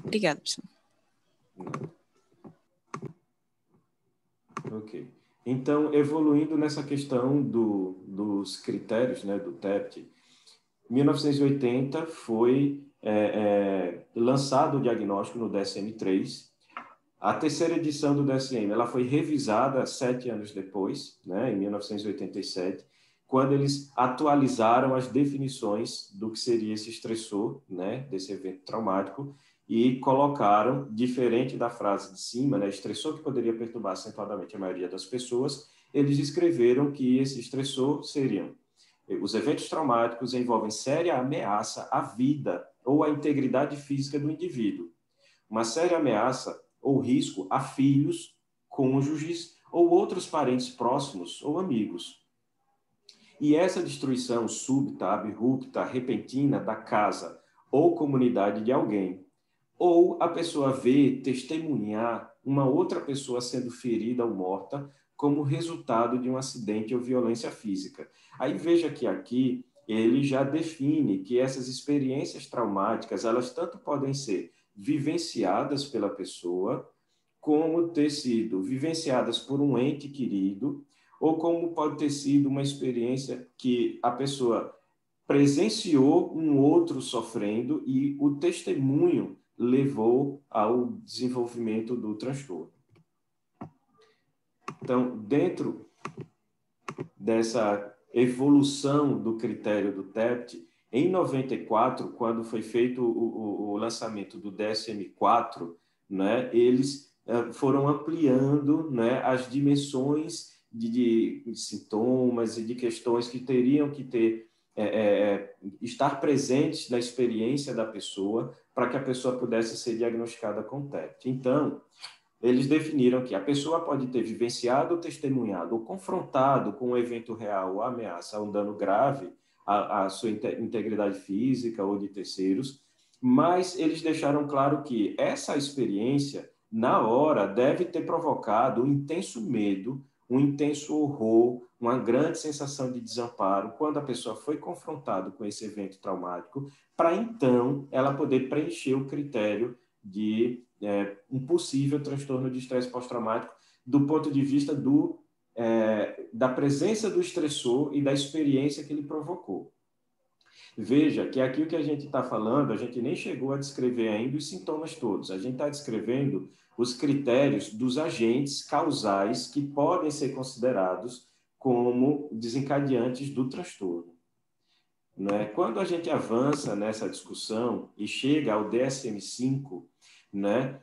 Obrigada, professor. Ok. Então, evoluindo nessa questão dos critérios, né, do TEPT, em 1980 foi lançado o diagnóstico no DSM-3. A terceira edição do DSM ela foi revisada 7 anos depois, né, em 1987, quando eles atualizaram as definições do que seria esse estressor, né, desse evento traumático, e colocaram, diferente da frase de cima, né, estressor que poderia perturbar acentuadamente a maioria das pessoas, eles escreveram que esse estressor seriam: os eventos traumáticos envolvem séria ameaça à vida ou à integridade física do indivíduo, uma séria ameaça ou risco a filhos, cônjuges ou outros parentes próximos ou amigos. E essa destruição súbita, abrupta, repentina da casa ou comunidade de alguém, ou a pessoa vê, testemunhar uma outra pessoa sendo ferida ou morta como resultado de um acidente ou violência física. Aí veja que aqui ele já define que essas experiências traumáticas, elas tanto podem ser vivenciadas pela pessoa, como ter sido vivenciadas por um ente querido, ou como pode ter sido uma experiência que a pessoa presenciou um outro sofrendo e o testemunho levou ao desenvolvimento do transtorno. Então, dentro dessa evolução do critério do TEPT, em 94, quando foi feito o lançamento do DSM-4, né, eles foram ampliando, né, as dimensões de sintomas e de questões que teriam que ter estar presentes na experiência da pessoa para que a pessoa pudesse ser diagnosticada com TEPT. Então, eles definiram que a pessoa pode ter vivenciado, testemunhado ou confrontado com um evento real ou ameaça a um dano grave à sua integridade física ou de terceiros, mas eles deixaram claro que essa experiência, na hora, deve ter provocado um intenso medo, um intenso horror, uma grande sensação de desamparo quando a pessoa foi confrontada com esse evento traumático, para então ela poder preencher o critério de um possível transtorno de estresse pós-traumático do ponto de vista da presença do estressor e da experiência que ele provocou. Veja que aqui o que a gente está falando, a gente nem chegou a descrever ainda os sintomas todos, a gente está descrevendo os critérios dos agentes causais que podem ser considerados como desencadeantes do transtorno. Né? Quando a gente avança nessa discussão e chega ao DSM-5, né,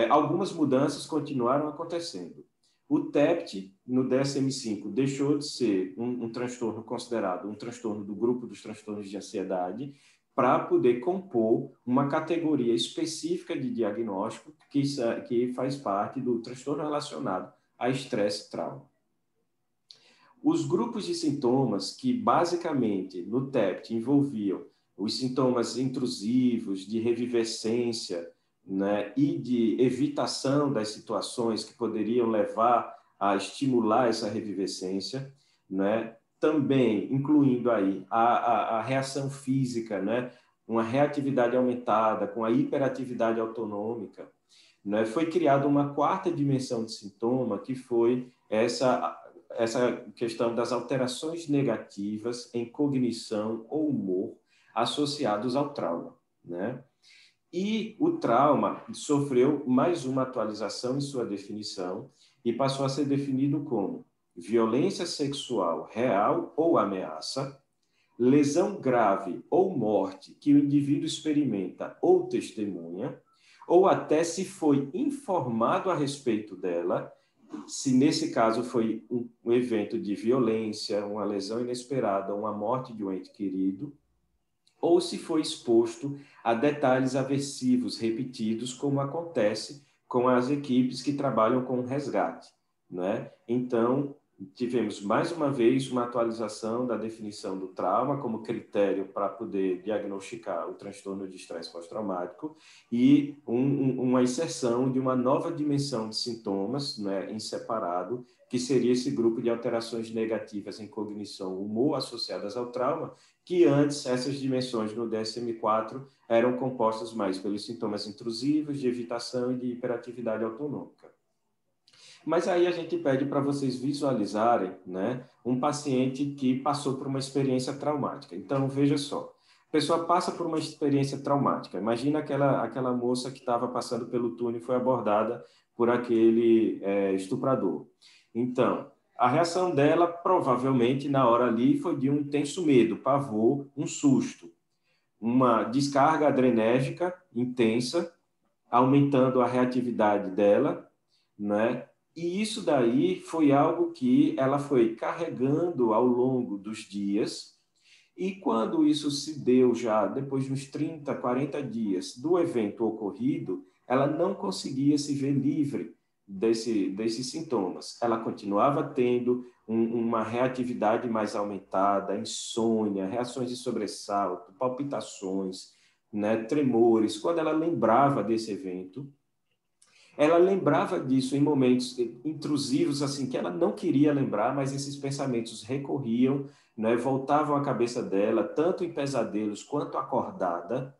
algumas mudanças continuaram acontecendo. O TEPT, no DSM-5, deixou de ser um transtorno considerado um transtorno do grupo dos transtornos de ansiedade para poder compor uma categoria específica de diagnóstico que faz parte do transtorno relacionado a estresse e trauma. Os grupos de sintomas que, basicamente, no TEPT envolviam os sintomas intrusivos, de revivescência, né, e de evitação das situações que poderiam levar a estimular essa revivescência, né, também incluindo aí a reação física, né, uma reatividade aumentada com a hiperatividade autonômica, né, foi criada uma quarta dimensão de sintoma, que foi essa questão das alterações negativas em cognição ou humor associados ao trauma, né? E o trauma sofreu mais uma atualização em sua definição e passou a ser definido como violência sexual real ou ameaça, lesão grave ou morte que o indivíduo experimenta ou testemunha, ou até se foi informado a respeito dela, se nesse caso foi um evento de violência, uma lesão inesperada, uma morte de um ente querido, ou se foi exposto a detalhes aversivos repetidos, como acontece com as equipes que trabalham com resgate, né? Então, tivemos, mais uma vez, uma atualização da definição do trauma como critério para poder diagnosticar o transtorno de estresse pós-traumático e uma inserção de uma nova dimensão de sintomas, né, em separado, que seria esse grupo de alterações negativas em cognição, humor associadas ao trauma, que antes essas dimensões no DSM-4 eram compostas mais pelos sintomas intrusivos, de evitação e de hiperatividade autonômica. Mas aí a gente pede para vocês visualizarem, né, um paciente que passou por uma experiência traumática. Então, veja só, a pessoa passa por uma experiência traumática. Imagina aquela moça que estava passando pelo túnel e foi abordada por aquele estuprador. Então, a reação dela, provavelmente, na hora ali, foi de um intenso medo, pavor, um susto, uma descarga adrenérgica intensa, aumentando a reatividade dela, né? E isso daí foi algo que ela foi carregando ao longo dos dias, e quando isso se deu já depois de uns 30, 40 dias do evento ocorrido, ela não conseguia se ver livre desses sintomas. Ela continuava tendo uma reatividade mais aumentada, insônia, reações de sobressalto, palpitações, né, tremores. Quando ela lembrava desse evento, ela lembrava disso em momentos intrusivos, assim, que ela não queria lembrar, mas esses pensamentos recorriam, né, voltavam à cabeça dela, tanto em pesadelos quanto acordada,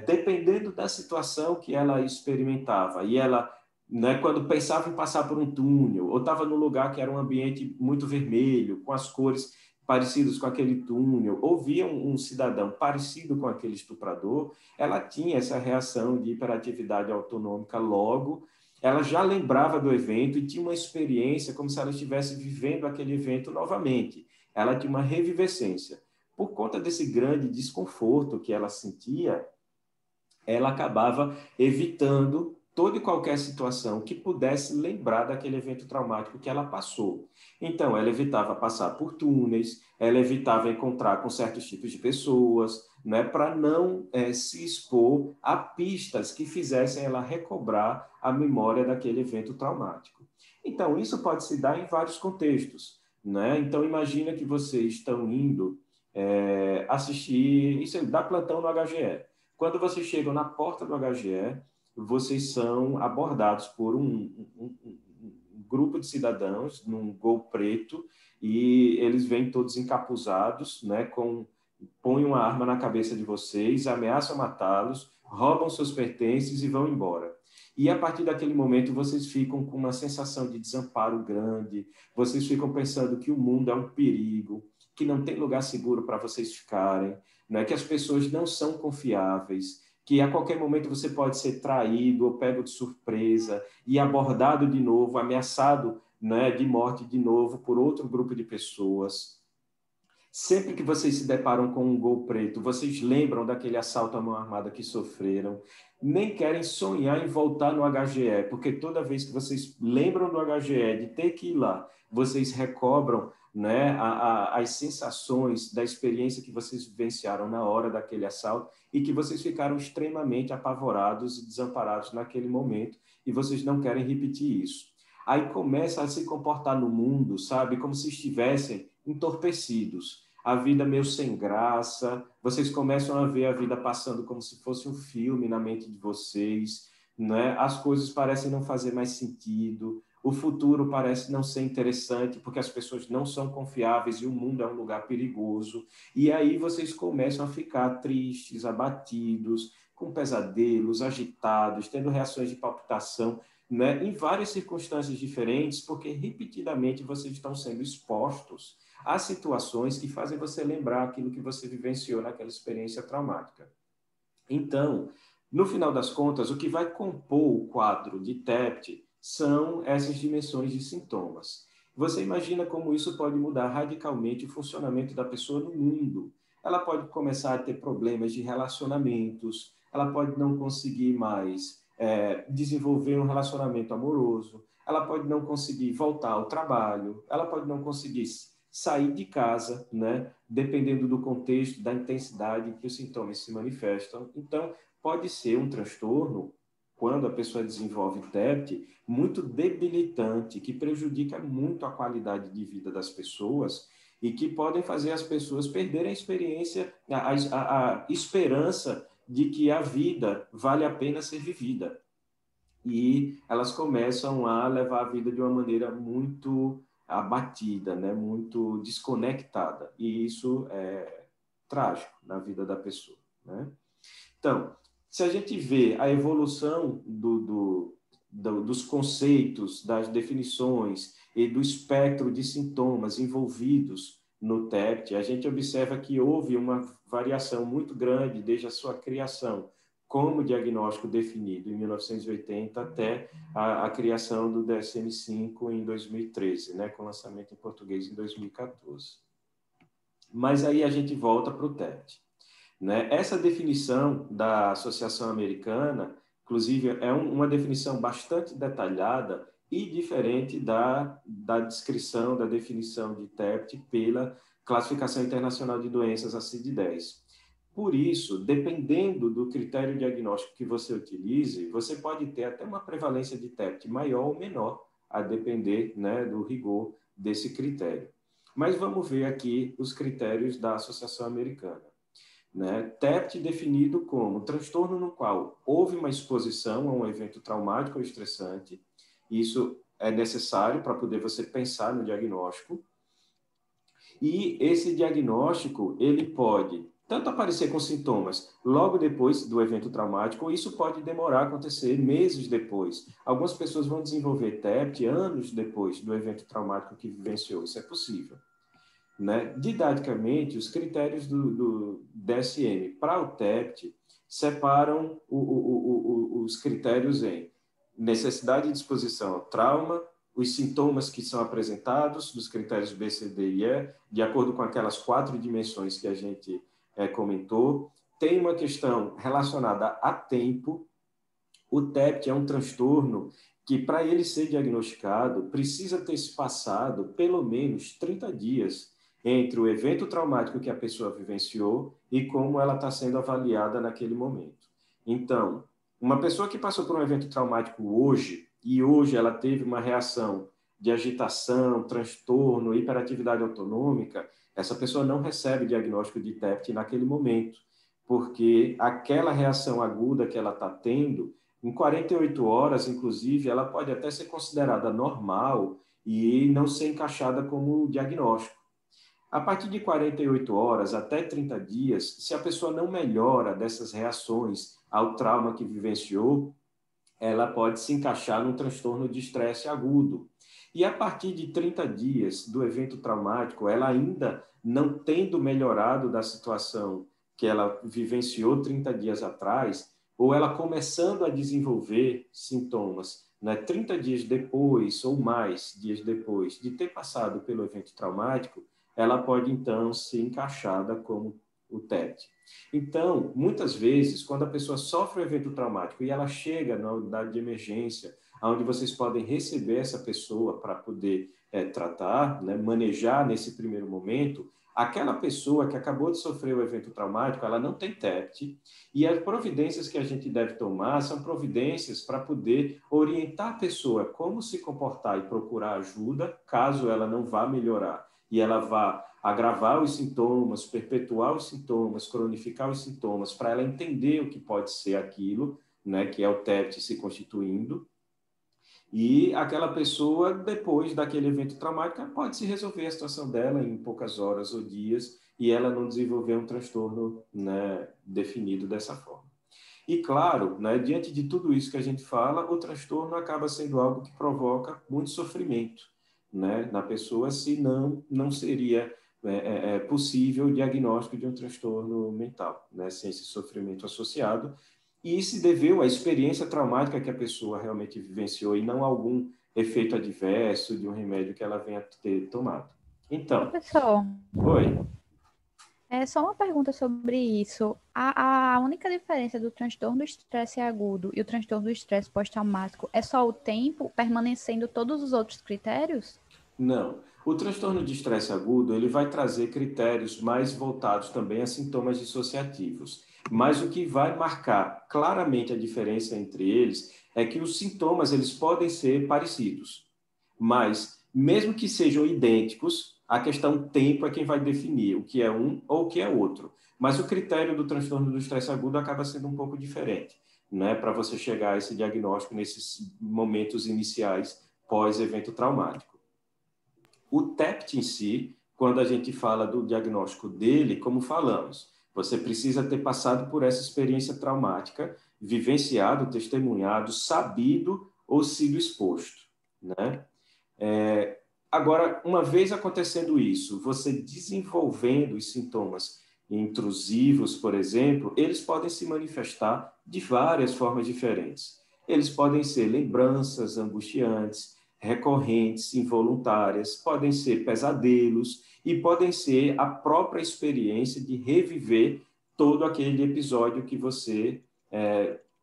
dependendo da situação que ela experimentava. E ela, né, quando pensava em passar por um túnel, ou estava num lugar que era um ambiente muito vermelho, com as cores parecidas com aquele túnel, ou via um cidadão parecido com aquele estuprador, ela tinha essa reação de hiperatividade autonômica logo, ela já lembrava do evento e tinha uma experiência como se ela estivesse vivendo aquele evento novamente. Ela tinha uma revivescência. Por conta desse grande desconforto que ela sentia, ela acabava evitando toda e qualquer situação que pudesse lembrar daquele evento traumático que ela passou. Então, ela evitava passar por túneis, ela evitava encontrar com certos tipos de pessoas, né, para não se expor a pistas que fizessem ela recobrar a memória daquele evento traumático. Então, isso pode se dar em vários contextos, né? Então, imagina que vocês estão indo assistir, isso dá plantão no HGE. Quando vocês chegam na porta do HGE, vocês são abordados por um grupo de cidadãos num Gol preto e eles vêm todos encapuzados, né, põem uma arma na cabeça de vocês, ameaçam matá-los, roubam seus pertences e vão embora. E a partir daquele momento vocês ficam com uma sensação de desamparo grande, vocês ficam pensando que o mundo é um perigo, que não tem lugar seguro para vocês ficarem, né? Que as pessoas não são confiáveis, que a qualquer momento você pode ser traído ou pego de surpresa e abordado de novo, ameaçado, né, de morte de novo por outro grupo de pessoas. Sempre que vocês se deparam com um Gol preto, vocês lembram daquele assalto à mão armada que sofreram, nem querem sonhar em voltar no HGE, porque toda vez que vocês lembram do HGE, de ter que ir lá, vocês recobram, né, as sensações da experiência que vocês vivenciaram na hora daquele assalto e que vocês ficaram extremamente apavorados e desamparados naquele momento e vocês não querem repetir isso. Aí começa a se comportar no mundo, sabe, como se estivessem entorpecidos, a vida meio sem graça, vocês começam a ver a vida passando como se fosse um filme na mente de vocês, né? As coisas parecem não fazer mais sentido, o futuro parece não ser interessante porque as pessoas não são confiáveis e o mundo é um lugar perigoso. E aí vocês começam a ficar tristes, abatidos, com pesadelos, agitados, tendo reações de palpitação, né, em várias circunstâncias diferentes, porque repetidamente vocês estão sendo expostos a situações que fazem você lembrar aquilo que você vivenciou naquela experiência traumática. Então, no final das contas, o que vai compor o quadro de TEPT são essas dimensões de sintomas. Você imagina como isso pode mudar radicalmente o funcionamento da pessoa no mundo. Ela pode começar a ter problemas de relacionamentos, ela pode não conseguir mais desenvolver um relacionamento amoroso, ela pode não conseguir voltar ao trabalho, ela pode não conseguir sair de casa, né? Dependendo do contexto, da intensidade em que os sintomas se manifestam. Então, pode ser um transtorno quando a pessoa desenvolve TEPT, muito debilitante, que prejudica muito a qualidade de vida das pessoas e que podem fazer as pessoas perderem a experiência, a esperança de que a vida vale a pena ser vivida. E elas começam a levar a vida de uma maneira muito abatida, né? Muito desconectada. E isso é trágico na vida da pessoa, né? Então, se a gente vê a evolução dos conceitos, das definições e do espectro de sintomas envolvidos no TEPT, a gente observa que houve uma variação muito grande desde a sua criação como diagnóstico definido em 1980 até a criação do DSM-5 em 2013, né, com lançamento em português em 2014. Mas aí a gente volta para o TEPT. Né? Essa definição da Associação Americana, inclusive, é uma definição bastante detalhada e diferente da descrição, da definição de TEPT pela Classificação Internacional de Doenças, a CID-10. Por isso, dependendo do critério diagnóstico que você utilize, você pode ter até uma prevalência de TEPT maior ou menor, a depender, né, do rigor desse critério. Mas vamos ver aqui os critérios da Associação Americana. Né? TEPT definido como transtorno no qual houve uma exposição a um evento traumático ou estressante. Isso é necessário para poder você pensar no diagnóstico. E esse diagnóstico, ele pode tanto aparecer com sintomas logo depois do evento traumático, ou isso pode demorar a acontecer meses depois. Algumas pessoas vão desenvolver TEPT anos depois do evento traumático que vivenciou. Isso é possível. Né? Didaticamente, os critérios do DSM para o TEPT separam os critérios em necessidade de exposição ao trauma, os sintomas que são apresentados, dos critérios B, C, D e E, de acordo com aquelas 4 dimensões que a gente comentou. Tem uma questão relacionada a tempo. O TEPT é um transtorno que, para ele ser diagnosticado, precisa ter se passado pelo menos 30 dias entre o evento traumático que a pessoa vivenciou e como ela está sendo avaliada naquele momento. Então, uma pessoa que passou por um evento traumático hoje, e hoje ela teve uma reação de agitação, transtorno, hiperatividade autonômica, essa pessoa não recebe diagnóstico de TEPT naquele momento, porque aquela reação aguda que ela está tendo, em 48 horas, inclusive, ela pode até ser considerada normal e não ser encaixada como diagnóstico. A partir de 48 horas até 30 dias, se a pessoa não melhora dessas reações ao trauma que vivenciou, ela pode se encaixar num transtorno de estresse agudo. E a partir de 30 dias do evento traumático, ela ainda não tendo melhorado da situação que ela vivenciou 30 dias atrás, ou ela começando a desenvolver sintomas, né, 30 dias depois ou mais dias depois de ter passado pelo evento traumático, ela pode então ser encaixada como o TEPT. Então, muitas vezes, quando a pessoa sofre um evento traumático e ela chega na unidade de emergência, onde vocês podem receber essa pessoa para poder tratar, né, manejar nesse primeiro momento, aquela pessoa que acabou de sofrer o evento traumático, ela não tem TEPT, e as providências que a gente deve tomar são providências para poder orientar a pessoa como se comportar e procurar ajuda, caso ela não vá melhorar e ela vá agravar os sintomas, perpetuar os sintomas, cronificar os sintomas, para ela entender o que pode ser aquilo, né, que é o TEPT se constituindo. E aquela pessoa, depois daquele evento traumático, pode se resolver a situação dela em poucas horas ou dias e ela não desenvolver um transtorno, né, definido dessa forma. E, claro, né, diante de tudo isso que a gente fala, o transtorno acaba sendo algo que provoca muito sofrimento, né, na pessoa, senão não seria possível o diagnóstico de um transtorno mental, né, sem esse sofrimento associado, e se deveu à experiência traumática que a pessoa realmente vivenciou e não a algum efeito adverso de um remédio que ela venha ter tomado. Então, Professor, oi. é só uma pergunta sobre isso. A única diferença do transtorno do estresse agudo e o transtorno do estresse pós-traumático é só o tempo permanecendo todos os outros critérios? Não. O transtorno de estresse agudo, ele vai trazer critérios mais voltados também a sintomas dissociativos. Mas o que vai marcar claramente a diferença entre eles é que os sintomas eles podem ser parecidos, mas mesmo que sejam idênticos, a questão tempo é quem vai definir o que é um ou o que é outro. Mas o critério do transtorno do estresse agudo acaba sendo um pouco diferente, né, para você chegar a esse diagnóstico nesses momentos iniciais pós-evento traumático. O TEPT em si, quando a gente fala do diagnóstico dele, como falamos, você precisa ter passado por essa experiência traumática, vivenciado, testemunhado, sabido ou sido exposto, né? Agora, uma vez acontecendo isso, você desenvolvendo os sintomas intrusivos, por exemplo, eles podem se manifestar de várias formas diferentes. Eles podem ser lembranças angustiantes, recorrentes, involuntárias, podem ser pesadelos e podem ser a própria experiência de reviver todo aquele episódio que você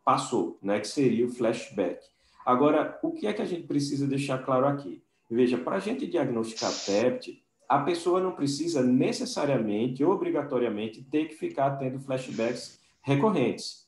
passou, né, que seria o flashback. Agora, o que é que a gente precisa deixar claro aqui? Veja, para a gente diagnosticar TEPT, a pessoa não precisa necessariamente, obrigatoriamente, ter que ficar tendo flashbacks recorrentes.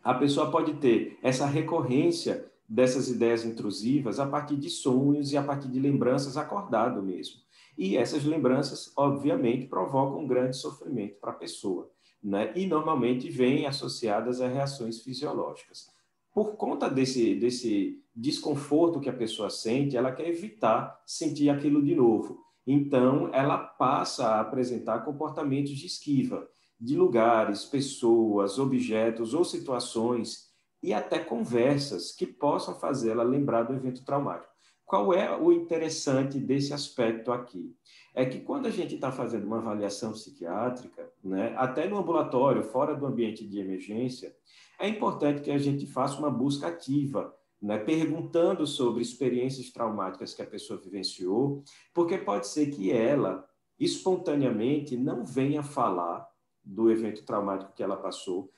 A pessoa pode ter essa recorrência dessas ideias intrusivas a partir de sonhos e a partir de lembranças acordado mesmo. E essas lembranças, obviamente, provocam um grande sofrimento para a pessoa, né? E normalmente vêm associadas a reações fisiológicas. Por conta desse desconforto que a pessoa sente, ela quer evitar sentir aquilo de novo. Então, ela passa a apresentar comportamentos de esquiva de lugares, pessoas, objetos ou situações e até conversas que possam fazê-la lembrar do evento traumático. Qual é o interessante desse aspecto aqui? É que quando a gente está fazendo uma avaliação psiquiátrica, né, até no ambulatório, fora do ambiente de emergência, é importante que a gente faça uma busca ativa, né, perguntando sobre experiências traumáticas que a pessoa vivenciou, porque pode ser que ela, espontaneamente, não venha falar do evento traumático que ela passou,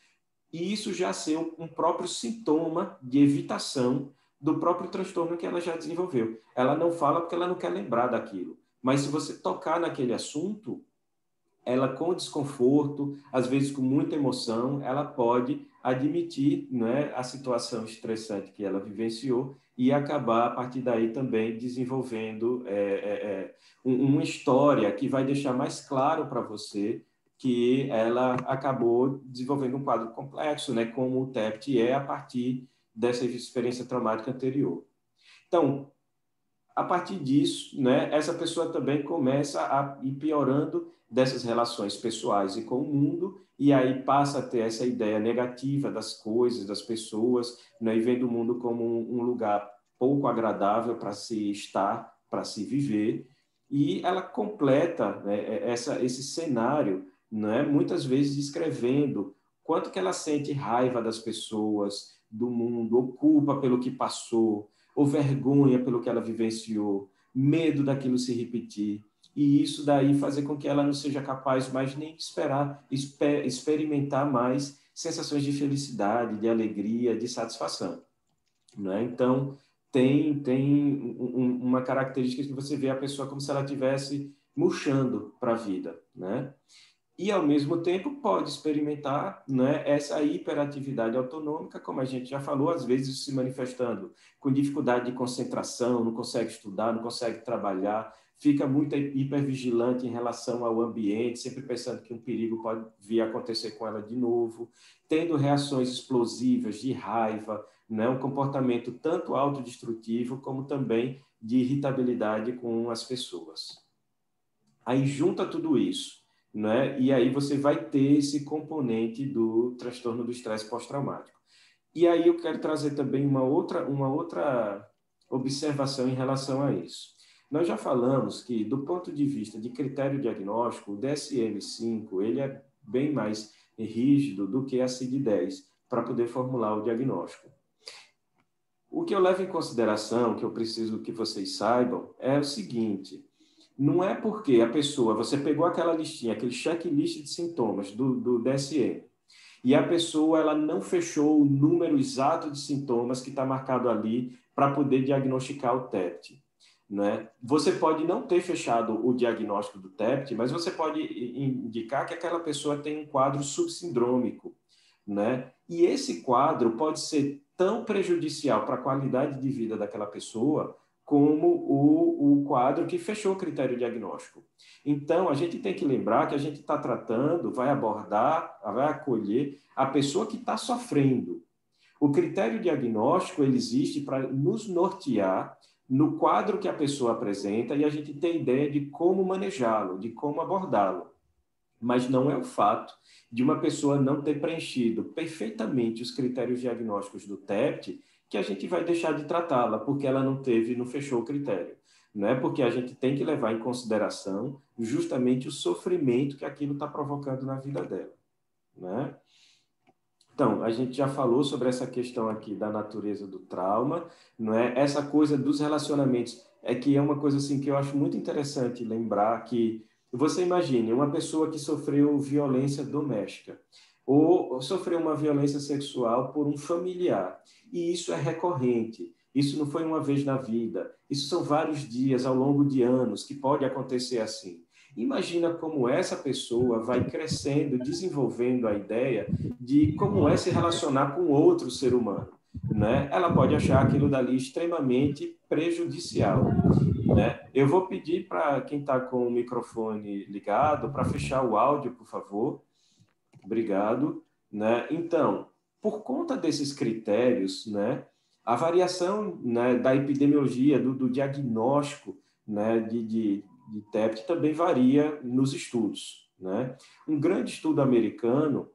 e isso já ser um próprio sintoma de evitação do próprio transtorno que ela já desenvolveu. Ela não fala porque ela não quer lembrar daquilo, mas se você tocar naquele assunto, ela com desconforto, às vezes com muita emoção, ela pode admitir, né, a situação estressante que ela vivenciou e acabar, a partir daí, também desenvolvendo uma história que vai deixar mais claro para você que ela acabou desenvolvendo um quadro complexo, né, como o TEPT é a partir dessa experiência traumática anterior. Então, a partir disso, né, essa pessoa também começa a ir piorando dessas relações pessoais e com o mundo, e aí passa a ter essa ideia negativa das coisas, das pessoas, né, e vendo o mundo como um lugar pouco agradável para se estar, para se viver, e ela completa, né, esse cenário, né, muitas vezes descrevendo quanto que ela sente raiva das pessoas, do mundo, ou culpa pelo que passou, ou vergonha pelo que ela vivenciou, medo daquilo se repetir, e isso daí fazer com que ela não seja capaz mais nem de experimentar mais sensações de felicidade, de alegria, de satisfação, né? Então, tem uma característica que você vê a pessoa como se ela estivesse murchando para a vida, né? E, ao mesmo tempo, pode experimentar, né, essa hiperatividade autonômica, como a gente já falou, às vezes se manifestando com dificuldade de concentração, não consegue estudar, não consegue trabalhar, fica muito hipervigilante em relação ao ambiente, sempre pensando que um perigo pode vir a acontecer com ela de novo, tendo reações explosivas de raiva, né, um comportamento tanto autodestrutivo como também de irritabilidade com as pessoas. Aí junta tudo isso, né? E aí você vai ter esse componente do transtorno do estresse pós-traumático. E aí eu quero trazer também uma outra observação em relação a isso. Nós já falamos que, do ponto de vista de critério diagnóstico, o DSM-5 ele é bem mais rígido do que a CID-10 para poder formular o diagnóstico. O que eu levo em consideração, que eu preciso que vocês saibam, é o seguinte: não é porque a pessoa, você pegou aquela listinha, aquele checklist de sintomas do DSM, e a pessoa ela não fechou o número exato de sintomas que está marcado ali para poder diagnosticar o TEPT. né? Você pode não ter fechado o diagnóstico do TEPT, mas você pode indicar que aquela pessoa tem um quadro subsindrômico, né? E esse quadro pode ser tão prejudicial para a qualidade de vida daquela pessoa como o quadro que fechou o critério diagnóstico. Então, a gente tem que lembrar que a gente está tratando, vai abordar, vai acolher a pessoa que está sofrendo. O critério diagnóstico ele existe para nos nortear no quadro que a pessoa apresenta e a gente ter ideia de como manejá-lo, de como abordá-lo. Mas não é o fato de uma pessoa não ter preenchido perfeitamente os critérios diagnósticos do TEPT que a gente vai deixar de tratá-la, porque ela não fechou o critério. Não é porque a gente tem que levar em consideração justamente o sofrimento que aquilo está provocando na vida dela. Né? Então, a gente já falou sobre essa questão aqui da natureza do trauma, não é? Essa coisa dos relacionamentos é que é uma coisa assim que eu acho muito interessante lembrar que você imagine uma pessoa que sofreu violência doméstica ou sofreu uma violência sexual por um familiar, e isso é recorrente. Isso não foi uma vez na vida, isso são vários dias ao longo de anos que pode acontecer assim. Imagina como essa pessoa vai crescendo, desenvolvendo a ideia de como é se relacionar com outro ser humano. Né? Ela pode achar aquilo dali extremamente prejudicial. Né? Eu vou pedir para quem está com o microfone ligado para fechar o áudio, por favor. Obrigado. Né? Então, por conta desses critérios, né, a variação, né, da epidemiologia, do diagnóstico, né, de TEPT também varia nos estudos. Né? Um grande estudo americano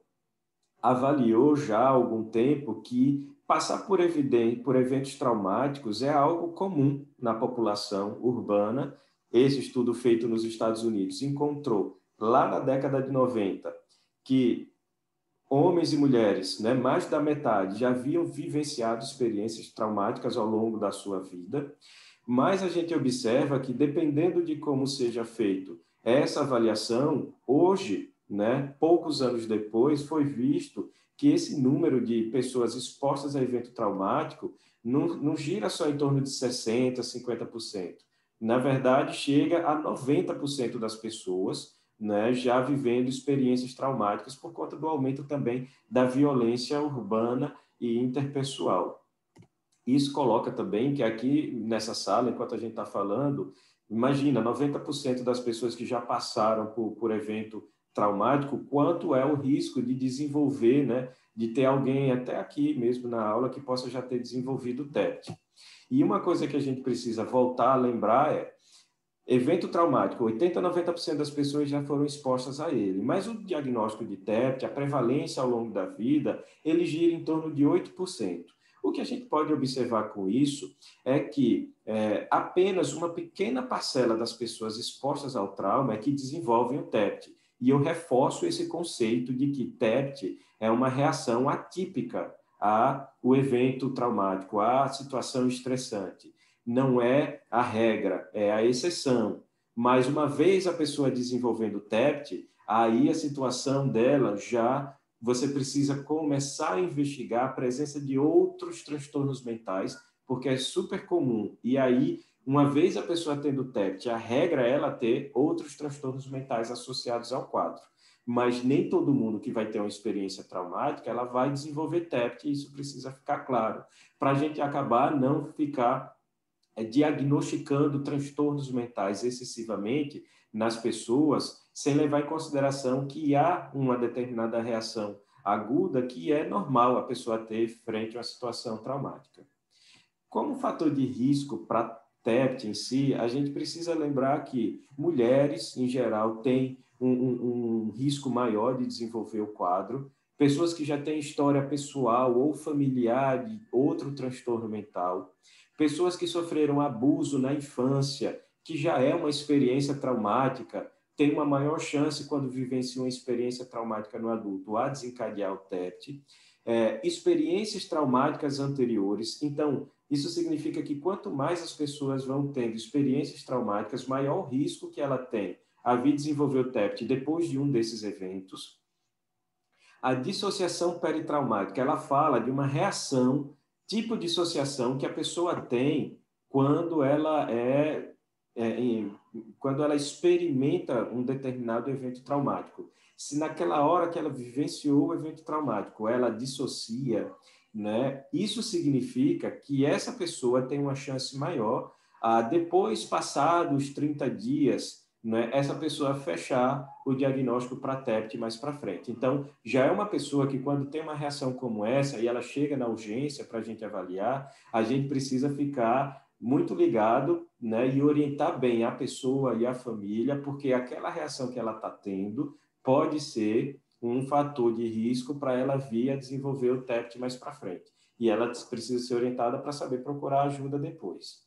avaliou já há algum tempo que passar por eventos traumáticos é algo comum na população urbana. Esse estudo feito nos Estados Unidos encontrou, lá na década de 90, que homens e mulheres, né, mais da metade, já haviam vivenciado experiências traumáticas ao longo da sua vida, mas a gente observa que, dependendo de como seja feito essa avaliação, hoje, né, poucos anos depois, foi visto que esse número de pessoas expostas a evento traumático não gira só em torno de 60%, 50%. Na verdade, chega a 90% das pessoas, né, já vivendo experiências traumáticas por conta do aumento também da violência urbana e interpessoal. Isso coloca também que aqui nessa sala, enquanto a gente está falando, imagina, 90% das pessoas que já passaram por evento traumático, quanto é o risco de desenvolver, né, de ter alguém até aqui mesmo na aula que possa já ter desenvolvido o TEPT. E uma coisa que a gente precisa voltar a lembrar é evento traumático, 80% a 90% das pessoas já foram expostas a ele, mas o diagnóstico de TEPT, a prevalência ao longo da vida, ele gira em torno de 8%. O que a gente pode observar com isso é que apenas uma pequena parcela das pessoas expostas ao trauma é que desenvolvem o TEPT. E eu reforço esse conceito de que TEPT é uma reação atípica ao evento traumático, à situação estressante. Não é a regra, é a exceção. Mas uma vez a pessoa desenvolvendo TEPT, aí a situação dela já você precisa começar a investigar a presença de outros transtornos mentais, porque é super comum. E aí, uma vez a pessoa tendo TEPT, a regra é ela ter outros transtornos mentais associados ao quadro. Mas nem todo mundo que vai ter uma experiência traumática, ela vai desenvolver TEPT, e isso precisa ficar claro, para a gente acabar não ficar diagnosticando transtornos mentais excessivamente nas pessoas, sem levar em consideração que há uma determinada reação aguda que é normal a pessoa ter frente a uma situação traumática. Como fator de risco para TEPT em si, a gente precisa lembrar que mulheres, em geral, têm um risco maior de desenvolver o quadro, pessoas que já têm história pessoal ou familiar de outro transtorno mental, pessoas que sofreram abuso na infância, que já é uma experiência traumática, tem uma maior chance, quando vivenciam uma experiência traumática no adulto, a desencadear o TEPT. Experiências traumáticas anteriores. Então, isso significa que quanto mais as pessoas vão tendo experiências traumáticas, maior o risco que ela tem a vir desenvolver o TEPT depois de um desses eventos. A dissociação peritraumática, ela fala de uma reação, tipo de dissociação que a pessoa tem quando quando ela experimenta um determinado evento traumático. Se naquela hora que ela vivenciou o evento traumático, ela dissocia, né? Isso significa que essa pessoa tem uma chance maior, depois, passados 30 dias, né, essa pessoa fechar o diagnóstico para TEPT mais para frente. Então, já é uma pessoa que, quando tem uma reação como essa e ela chega na urgência para a gente avaliar, a gente precisa ficar muito ligado, né, e orientar bem a pessoa e a família, porque aquela reação que ela está tendo pode ser um fator de risco para ela vir a desenvolver o TEPT mais para frente. E ela precisa ser orientada para saber procurar ajuda depois.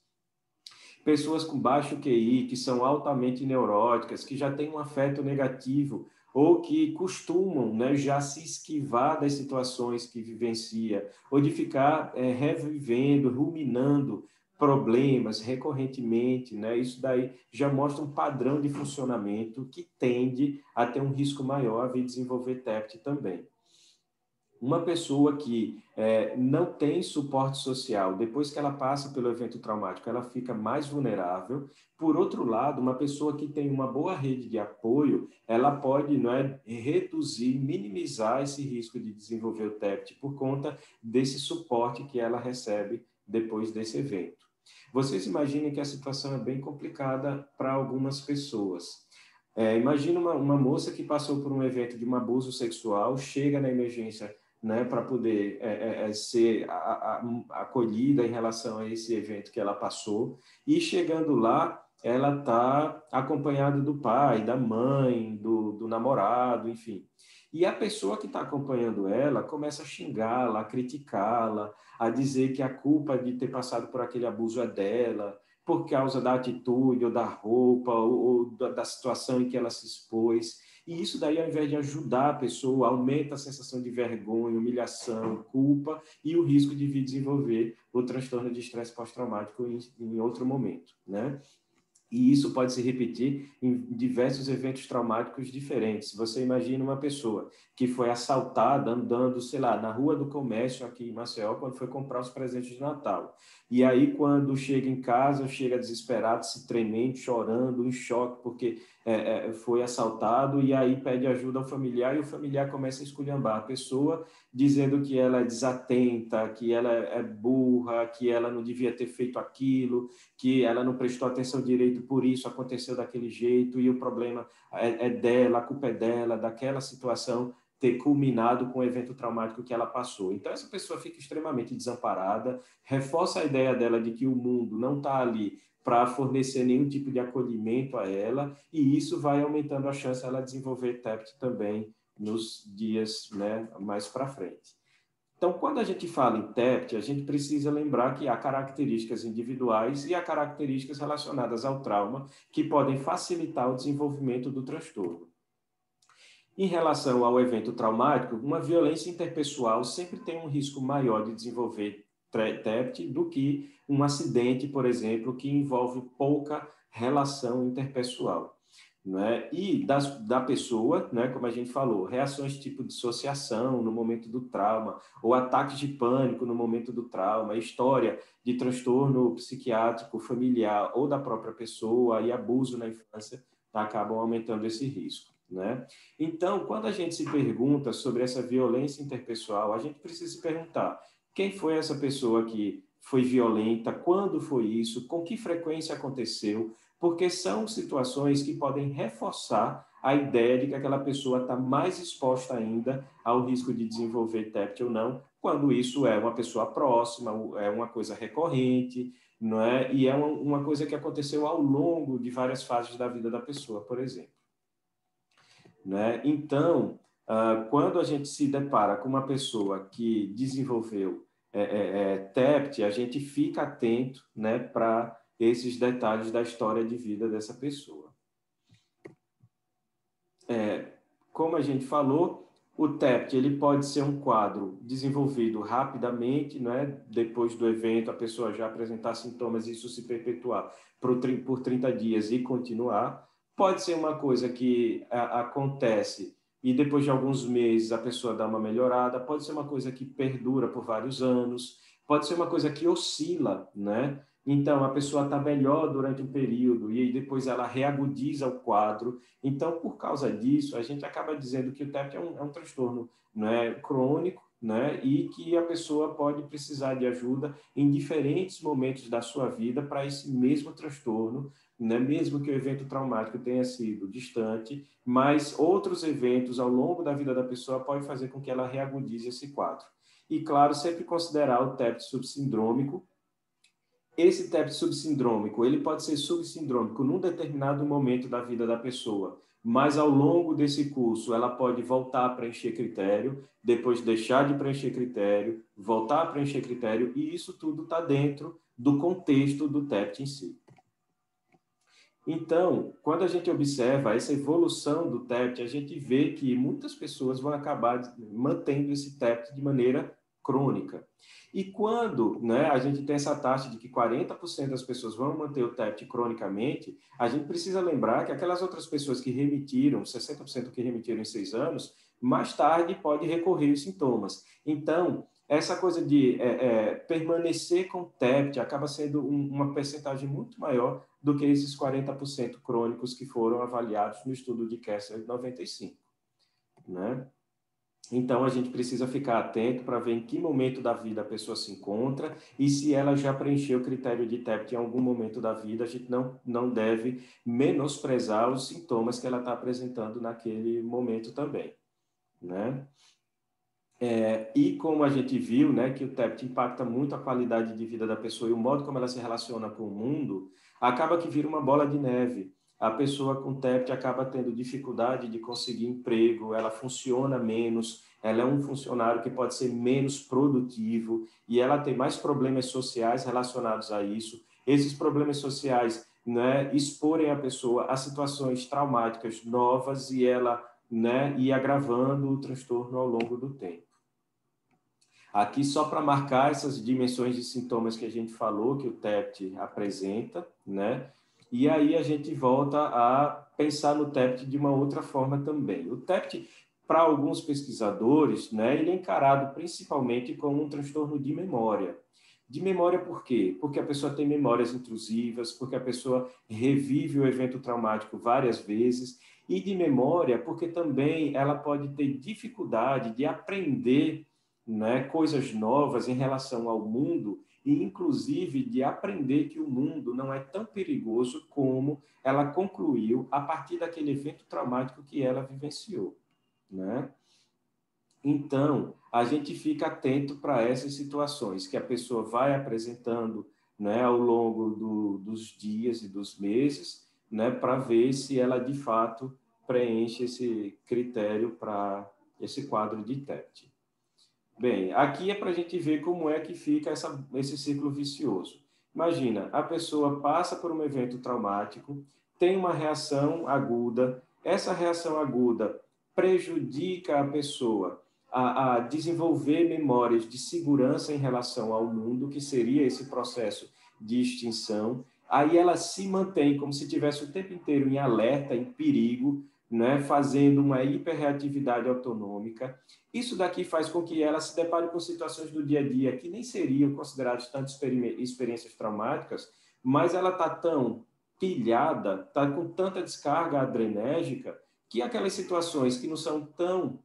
Pessoas com baixo QI, que são altamente neuróticas, que já têm um afeto negativo ou que costumam, né, já se esquivar das situações que vivencia, ou de ficar revivendo, ruminando problemas recorrentemente, né? Isso daí já mostra um padrão de funcionamento que tende a ter um risco maior a vir desenvolver TEPT também. Uma pessoa que não tem suporte social, depois que ela passa pelo evento traumático, ela fica mais vulnerável. Por outro lado, uma pessoa que tem uma boa rede de apoio, ela pode, não é, reduzir, minimizar esse risco de desenvolver o TEPT por conta desse suporte que ela recebe depois desse evento. Vocês imaginem que a situação é bem complicada para algumas pessoas. Imagina uma moça que passou por um evento de um abuso sexual, chega na emergência, né, para poder ser acolhida em relação a esse evento que ela passou, e chegando lá, ela está acompanhada do pai, da mãe, do namorado, enfim. E a pessoa que está acompanhando ela começa a xingá-la, a criticá-la, a dizer que a culpa de ter passado por aquele abuso é dela, por causa da atitude, ou da roupa, ou da situação em que ela se expôs. E isso daí, ao invés de ajudar a pessoa, aumenta a sensação de vergonha, humilhação, culpa e o risco de vir desenvolver o transtorno de estresse pós-traumático em outro momento, né? E isso pode se repetir em diversos eventos traumáticos diferentes. Você imagina uma pessoa que foi assaltada andando, sei lá, na rua do comércio aqui em Maceió, quando foi comprar os presentes de Natal. E aí, quando chega em casa, chega desesperado, se tremendo, chorando, em choque, porque foi assaltado, e aí pede ajuda ao familiar, e o familiar começa a esculhambar a pessoa, dizendo que ela é desatenta, que ela é burra, que ela não devia ter feito aquilo, que ela não prestou atenção direito, por isso aconteceu daquele jeito, e o problema é dela, a culpa é dela, daquela situação ter culminado com o evento traumático que ela passou. Então, essa pessoa fica extremamente desamparada, reforça a ideia dela de que o mundo não está ali para fornecer nenhum tipo de acolhimento a ela, e isso vai aumentando a chance de ela desenvolver TEPT também nos dias, né, mais para frente. Então, quando a gente fala em TEPT, a gente precisa lembrar que há características individuais e há características relacionadas ao trauma que podem facilitar o desenvolvimento do transtorno. Em relação ao evento traumático, uma violência interpessoal sempre tem um risco maior de desenvolver TEPT do que um acidente, por exemplo, que envolve pouca relação interpessoal. Né? E da pessoa, né, como a gente falou, reações tipo dissociação no momento do trauma, ou ataques de pânico no momento do trauma, história de transtorno psiquiátrico familiar ou da própria pessoa e abuso na infância, acabam aumentando esse risco. Né? Então, quando a gente se pergunta sobre essa violência interpessoal, a gente precisa se perguntar quem foi essa pessoa que foi violenta, quando foi isso, com que frequência aconteceu, porque são situações que podem reforçar a ideia de que aquela pessoa está mais exposta ainda ao risco de desenvolver TEPT ou não, quando isso é uma pessoa próxima, é uma coisa recorrente, não é? E é uma coisa que aconteceu ao longo de várias fases da vida da pessoa, por exemplo. Né? Então, quando a gente se depara com uma pessoa que desenvolveu TEPT, a gente fica atento, né, para esses detalhes da história de vida dessa pessoa. Como a gente falou, o TEPT ele pode ser um quadro desenvolvido rapidamente, né? Depois do evento, a pessoa já apresentar sintomas e isso se perpetuar por 30 dias e continuar. Pode ser uma coisa que acontece e depois de alguns meses a pessoa dá uma melhorada, pode ser uma coisa que perdura por vários anos, pode ser uma coisa que oscila, né? Então, a pessoa está melhor durante um período e aí depois ela reagudiza o quadro. Então, por causa disso, a gente acaba dizendo que o TEPT é um transtorno, né, crônico, né, e que a pessoa pode precisar de ajuda em diferentes momentos da sua vida para esse mesmo transtorno, né, mesmo que o evento traumático tenha sido distante, mas outros eventos ao longo da vida da pessoa podem fazer com que ela reagudize esse quadro. E, claro, sempre considerar o TEPT subsindrômico. Esse TEPT subsindrômico, ele pode ser subsindrômico num determinado momento da vida da pessoa, mas ao longo desse curso ela pode voltar a preencher critério, depois deixar de preencher critério, voltar a preencher critério, e isso tudo está dentro do contexto do TEPT em si. Então, quando a gente observa essa evolução do TEPT, a gente vê que muitas pessoas vão acabar mantendo esse TEPT de maneira crônica. E quando, né, a gente tem essa taxa de que 40% das pessoas vão manter o TEPT cronicamente, a gente precisa lembrar que aquelas outras pessoas que remitiram, 60% que remitiram em 6 anos, mais tarde pode recorrer os sintomas. Então, essa coisa de permanecer com o TEPT acaba sendo uma percentagem muito maior do que esses 40% crônicos que foram avaliados no estudo de Kessler de 95, né? Então, a gente precisa ficar atento para ver em que momento da vida a pessoa se encontra e se ela já preencheu o critério de TEPT em algum momento da vida, a gente não deve menosprezar os sintomas que ela está apresentando naquele momento também, né? E como a gente viu, né, que o TEPT impacta muito a qualidade de vida da pessoa e o modo como ela se relaciona com o mundo, acaba que vira uma bola de neve. A pessoa com TEPT acaba tendo dificuldade de conseguir emprego, ela funciona menos, ela é um funcionário que pode ser menos produtivo e ela tem mais problemas sociais relacionados a isso. Esses problemas sociais, né, exporem a pessoa a situações traumáticas novas e ela, né, ir agravando o transtorno ao longo do tempo. Aqui, só para marcar essas dimensões de sintomas que a gente falou, que o TEPT apresenta, né? E aí a gente volta a pensar no TEPT de uma outra forma também. O TEPT, para alguns pesquisadores, né, ele é encarado principalmente como um transtorno de memória. De memória por quê? Porque a pessoa tem memórias intrusivas, porque a pessoa revive o evento traumático várias vezes, e de memória porque também ela pode ter dificuldade de aprender, né, coisas novas em relação ao mundo e, inclusive, de aprender que o mundo não é tão perigoso como ela concluiu a partir daquele evento traumático que ela vivenciou, né? Então, a gente fica atento para essas situações que a pessoa vai apresentando, né, ao longo dos dias e dos meses, né, para ver se ela, de fato, preenche esse critério para esse quadro de TEPT. Bem, aqui é para a gente ver como é que fica esse ciclo vicioso. Imagina, a pessoa passa por um evento traumático, tem uma reação aguda, essa reação aguda prejudica a pessoa a desenvolver memórias de segurança em relação ao mundo, que seria esse processo de extinção. Aí ela se mantém como se estivesse o tempo inteiro em alerta, em perigo, né, fazendo uma hiperreatividade autonômica. Isso daqui faz com que ela se depare com situações do dia a dia que nem seriam consideradas tanto experiências traumáticas, mas ela está tão pilhada, está com tanta descarga adrenérgica, que aquelas situações que não são tão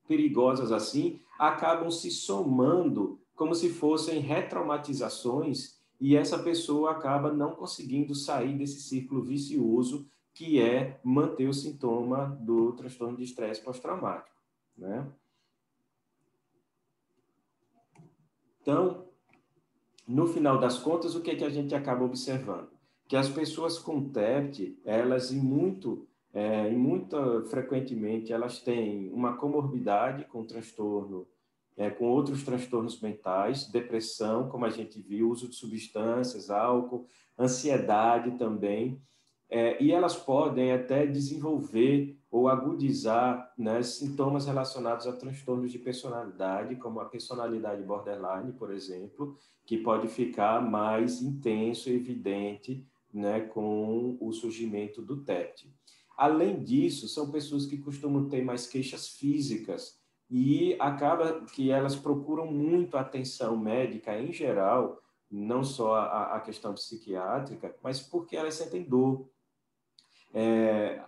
perigosas assim acabam se somando como se fossem retraumatizações e essa pessoa acaba não conseguindo sair desse círculo vicioso que é manter o sintoma do transtorno de estresse pós-traumático, né? Então, no final das contas, o que é que a gente acaba observando? Que as pessoas com TEPT, elas frequentemente, elas têm uma comorbidade com transtorno, com outros transtornos mentais, depressão, como a gente viu, uso de substâncias, álcool, ansiedade também, e elas podem até desenvolver ou agudizar, né, sintomas relacionados a transtornos de personalidade, como a personalidade borderline, por exemplo, que pode ficar mais intenso e evidente, né, com o surgimento do TEPT. Além disso, são pessoas que costumam ter mais queixas físicas e acaba que elas procuram muito atenção médica em geral, não só a questão psiquiátrica, mas porque elas sentem dor.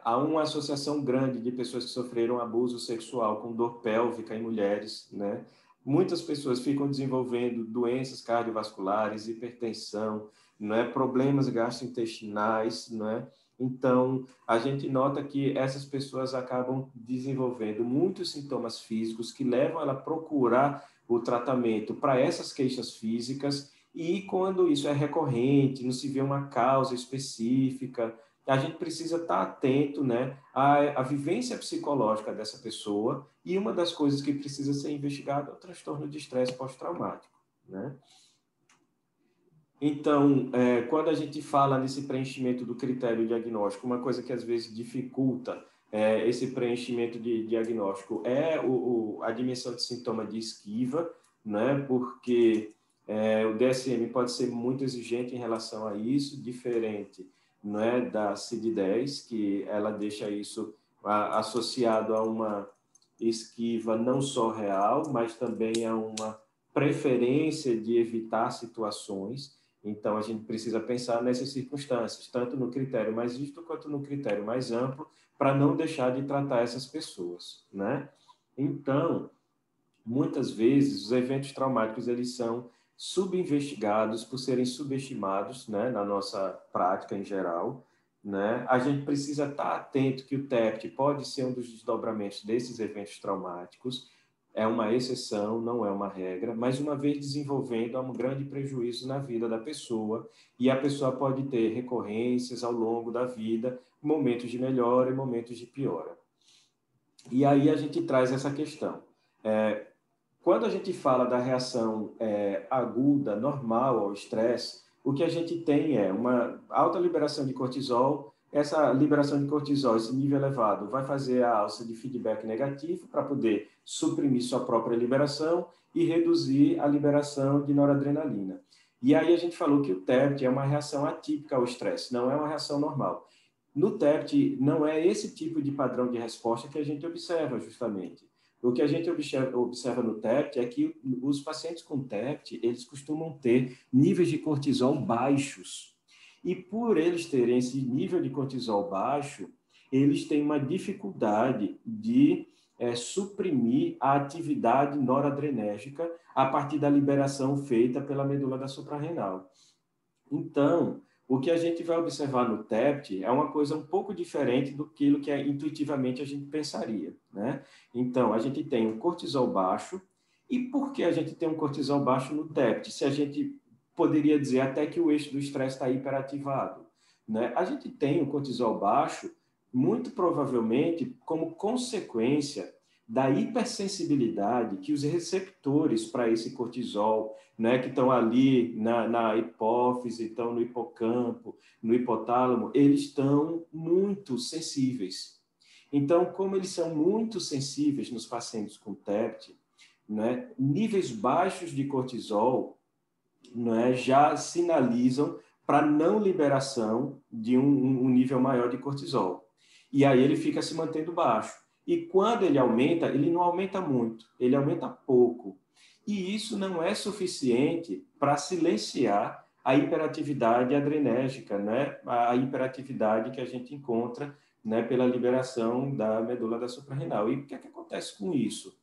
Há uma associação grande de pessoas que sofreram abuso sexual com dor pélvica em mulheres, né? Muitas pessoas ficam desenvolvendo doenças cardiovasculares, hipertensão, né? Problemas gastrointestinais, né? Então, a gente nota que essas pessoas acabam desenvolvendo muitos sintomas físicos que levam ela a procurar o tratamento para essas queixas físicas, e quando isso é recorrente, não se vê uma causa específica, a gente precisa estar atento, né, à vivência psicológica dessa pessoa, e uma das coisas que precisa ser investigada é o transtorno de estresse pós-traumático, né? Então, quando a gente fala nesse preenchimento do critério diagnóstico, uma coisa que às vezes dificulta esse preenchimento de diagnóstico é a dimensão de sintoma de esquiva, né? Porque o DSM pode ser muito exigente em relação a isso, diferente, né, da CID-10, que ela deixa isso associado a uma esquiva não só real, mas também a uma preferência de evitar situações. Então, a gente precisa pensar nessas circunstâncias, tanto no critério mais rígido quanto no critério mais amplo, para não deixar de tratar essas pessoas, né? Então, muitas vezes, os eventos traumáticos, eles são subinvestigados por serem subestimados, né, na nossa prática em geral, né? A gente precisa estar atento que o TEPT pode ser um dos desdobramentos desses eventos traumáticos, é uma exceção, não é uma regra, mas uma vez desenvolvendo, há um grande prejuízo na vida da pessoa, e a pessoa pode ter recorrências ao longo da vida, momentos de melhora e momentos de piora. E aí a gente traz essa questão. Quando a gente fala da reação aguda, normal ao estresse, o que a gente tem é uma alta liberação de cortisol. Essa liberação de cortisol, esse nível elevado, vai fazer a alça de feedback negativo para poder suprimir sua própria liberação e reduzir a liberação de noradrenalina. E aí a gente falou que o TEPT é uma reação atípica ao estresse, não é uma reação normal. No TEPT, não é esse tipo de padrão de resposta que a gente observa, justamente. O que a gente observa no TEPT é que os pacientes com TEPT, eles costumam ter níveis de cortisol baixos. E por eles terem esse nível de cortisol baixo, eles têm uma dificuldade de suprimir a atividade noradrenérgica a partir da liberação feita pela medula da suprarrenal. Então, o que a gente vai observar no TEPT é uma coisa um pouco diferente do que intuitivamente a gente pensaria, né? Então, a gente tem um cortisol baixo. E por que a gente tem um cortisol baixo no TEPT? Se a gente poderia dizer até que o eixo do estresse está hiperativado, né? A gente tem um cortisol baixo, muito provavelmente como consequência da hipersensibilidade que os receptores para esse cortisol, né, que estão ali na hipófise, estão no hipocampo, no hipotálamo, eles estão muito sensíveis. Então, como eles são muito sensíveis nos pacientes com TEPT, né, níveis baixos de cortisol, né, já sinalizam para não liberação de um nível maior de cortisol. E aí ele fica se mantendo baixo. E quando ele aumenta, ele não aumenta muito, ele aumenta pouco. E isso não é suficiente para silenciar a hiperatividade adrenérgica, né? A hiperatividade que a gente encontra, né, pela liberação da medula da suprarrenal. E o que é que acontece com isso?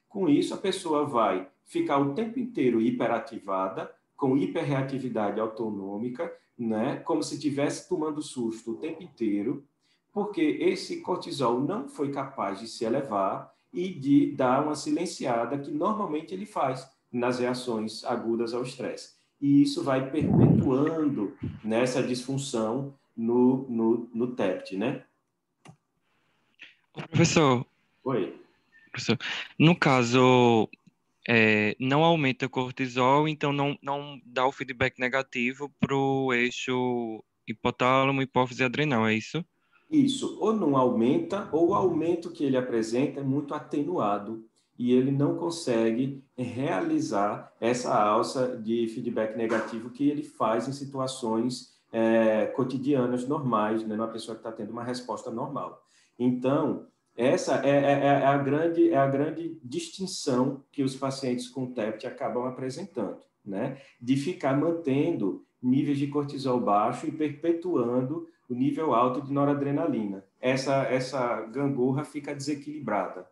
Com isso, a pessoa vai ficar o tempo inteiro hiperativada, com hiperreatividade autonômica, né? Como se estivesse tomando susto o tempo inteiro, porque esse cortisol não foi capaz de se elevar e de dar uma silenciada que normalmente ele faz nas reações agudas ao estresse. E isso vai perpetuando nessa disfunção no TEPT, né? Professor, Oi. professor, no caso, não aumenta o cortisol, então não dá o feedback negativo para o eixo hipotálamo, hipófise e adrenal, é isso? Isso, ou não aumenta, ou o aumento que ele apresenta é muito atenuado e ele não consegue realizar essa alça de feedback negativo que ele faz em situações cotidianas normais, né, numa pessoa que está tendo uma resposta normal. Então, Essa é a grande distinção que os pacientes com TEPT acabam apresentando, né? De ficar mantendo níveis de cortisol baixo e perpetuando o nível alto de noradrenalina. Essa gangorra fica desequilibrada,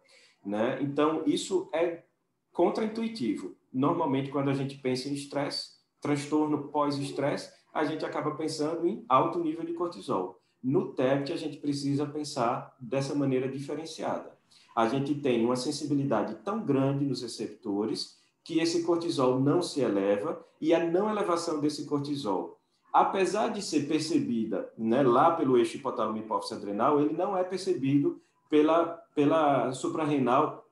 né? Então, isso é contraintuitivo. Normalmente, quando a gente pensa em estresse, transtorno pós-estresse, a gente acaba pensando em alto nível de cortisol. No TEPT, a gente precisa pensar dessa maneira diferenciada. A gente tem uma sensibilidade tão grande nos receptores que esse cortisol não se eleva e a não elevação desse cortisol, apesar de ser percebida, né, lá pelo eixo hipotálamo hipófise adrenal, ele não é percebido pela suprarrenal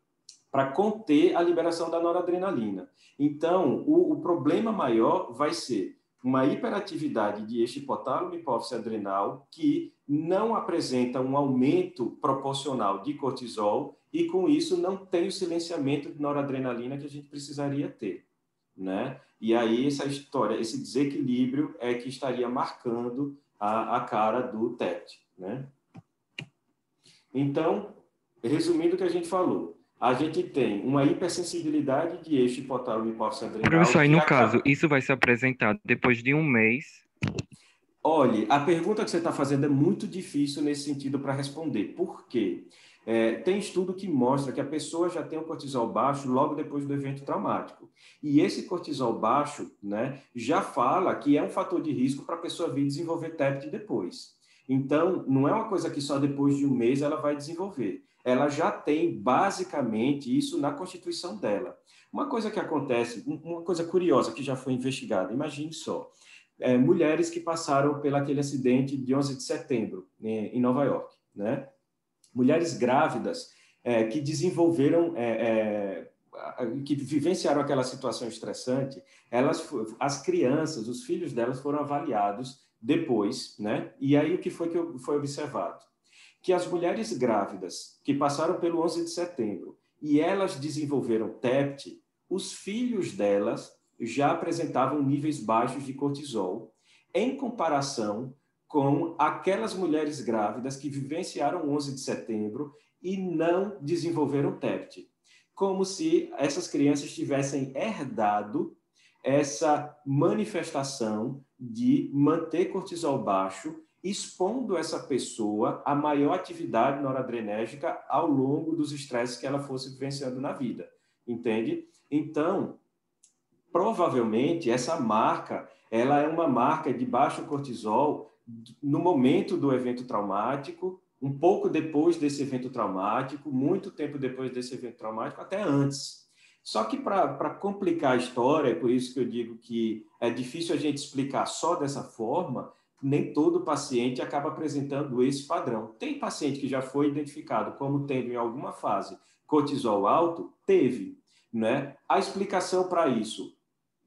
para conter a liberação da noradrenalina. Então, o problema maior vai ser uma hiperatividade de eixo hipotálamo hipófise adrenal que não apresenta um aumento proporcional de cortisol e, com isso, não tem o silenciamento de noradrenalina que a gente precisaria ter, né? E aí essa história, esse desequilíbrio é que estaria marcando a cara do TEPT, né? Então, resumindo o que a gente falou, a gente tem uma hipersensibilidade de eixo hipotálamo hipófise adrenal. Professor, aí no caso, isso vai se apresentar depois de um mês? Olha, a pergunta que você está fazendo é muito difícil nesse sentido para responder. Por quê? Tem estudo que mostra que a pessoa já tem o cortisol baixo logo depois do evento traumático. E esse cortisol baixo, né, já fala que é um fator de risco para a pessoa vir desenvolver TEPT depois. Então, não é uma coisa que só depois de um mês ela vai desenvolver. Ela já tem, basicamente, isso na constituição dela. Uma coisa que acontece, uma coisa curiosa que já foi investigada, imagine só, mulheres que passaram pelo aquele acidente de 11 de setembro, em Nova York, né? Mulheres grávidas que desenvolveram, que vivenciaram aquela situação estressante, as crianças, os filhos delas foram avaliados depois, né? E aí o que foi observado? Que as mulheres grávidas que passaram pelo 11 de setembro e elas desenvolveram TEPT, os filhos delas já apresentavam níveis baixos de cortisol, em comparação com aquelas mulheres grávidas que vivenciaram o 11 de setembro e não desenvolveram TEPT. Como se essas crianças tivessem herdado essa manifestação de manter cortisol baixo, expondo essa pessoa a maior atividade noradrenérgica ao longo dos estresses que ela fosse vivenciando na vida. Entende? Então, provavelmente, essa marca, ela é uma marca de baixo cortisol no momento do evento traumático, um pouco depois desse evento traumático, muito tempo depois desse evento traumático, até antes. Só que para complicar a história, é por isso que eu digo que é difícil a gente explicar só dessa forma, nem todo paciente acaba apresentando esse padrão. Tem paciente que já foi identificado como tendo em alguma fase cortisol alto? Teve, né? A explicação para isso